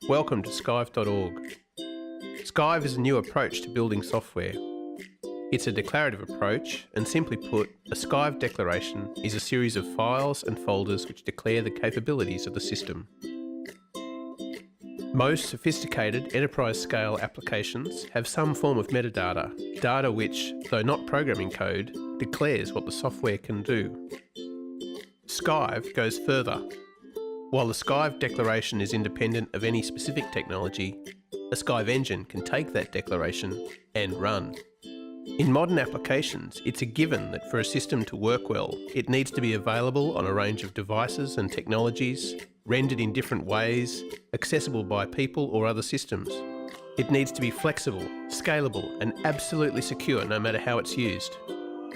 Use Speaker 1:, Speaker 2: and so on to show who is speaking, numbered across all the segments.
Speaker 1: Welcome to Skyve.org. Skyve is a new approach to building software. It's a declarative approach, and simply put, a Skyve declaration is a series of files and folders which declare the capabilities of the system. Most sophisticated enterprise-scale applications have some form of metadata, data which, though not programming code, declares what the software can do. Skyve goes further. While the Skyve declaration is independent of any specific technology, a Skyve engine can take that declaration and run. In modern applications, it's a given that for a system to work well, it needs to be available on a range of devices and technologies, rendered in different ways, accessible by people or other systems. It needs to be flexible, scalable, and absolutely secure no matter how it's used.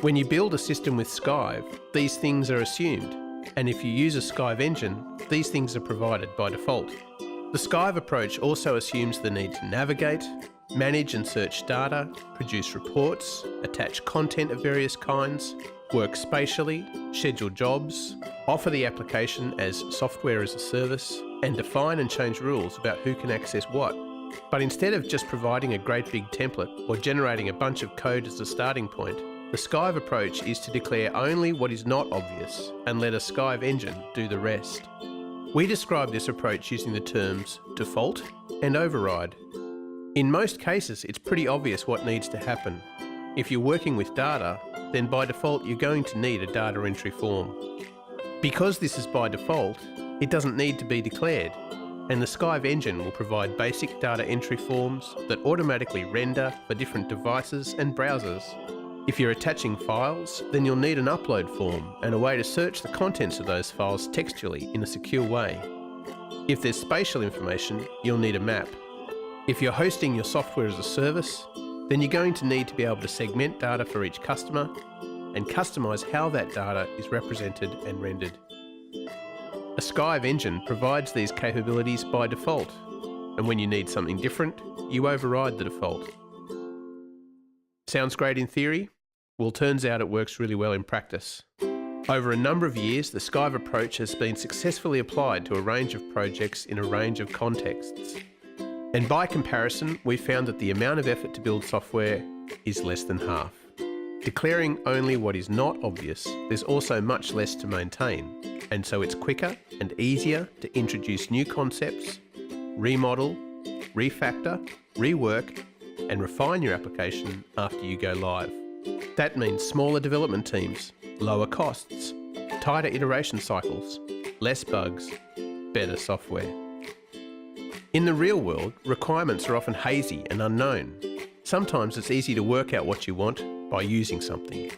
Speaker 1: When you build a system with Skyve, these things are assumed, and if you use a Skyve engine, these things are provided by default. The Skyve approach also assumes the need to navigate, manage and search data, produce reports, attach content of various kinds, work spatially, schedule jobs, offer the application as software as a service, and define and change rules about who can access what. But instead of just providing a great big template or generating a bunch of code as a starting point, the Skyve approach is to declare only what is not obvious and let a Skyve engine do the rest. We describe this approach using the terms default and override. In most cases, it's pretty obvious what needs to happen. If you're working with data, then by default you're going to need a data entry form. Because this is by default, it doesn't need to be declared, and the Skyve engine will provide basic data entry forms that automatically render for different devices and browsers. If you're attaching files, then you'll need an upload form and a way to search the contents of those files textually in a secure way. If there's spatial information, you'll need a map. If you're hosting your software as a service, then you're going to need to be able to segment data for each customer and customize how that data is represented and rendered. A Skyve engine provides these capabilities by default, and when you need something different, you override the default. Sounds great in theory? Well, turns out it works really well in practice. Over a number of years, the Skyve approach has been successfully applied to a range of projects in a range of contexts. And by comparison, we found that the amount of effort to build software is less than half. Declaring only what is not obvious, there's also much less to maintain, and so it's quicker and easier to introduce new concepts, remodel, refactor, rework, and refine your application after you go live. That means smaller development teams, lower costs, tighter iteration cycles, less bugs, better software. In the real world, requirements are often hazy and unknown. Sometimes it's easy to work out what you want by using something.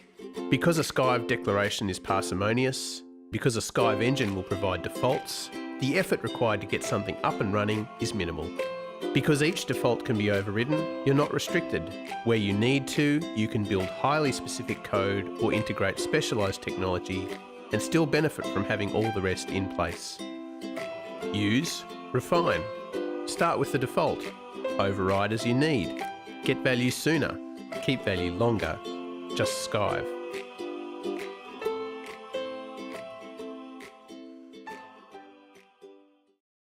Speaker 1: Because a Skyve declaration is parsimonious, because a Skyve engine will provide defaults, the effort required to get something up and running is minimal. Because each default can be overridden, you're not restricted. Where you need to, you can build highly specific code or integrate specialised technology and still benefit from having all the rest in place. Use, refine. Start with the default. Override as you need. Get value sooner. Keep value longer. Just Skyve.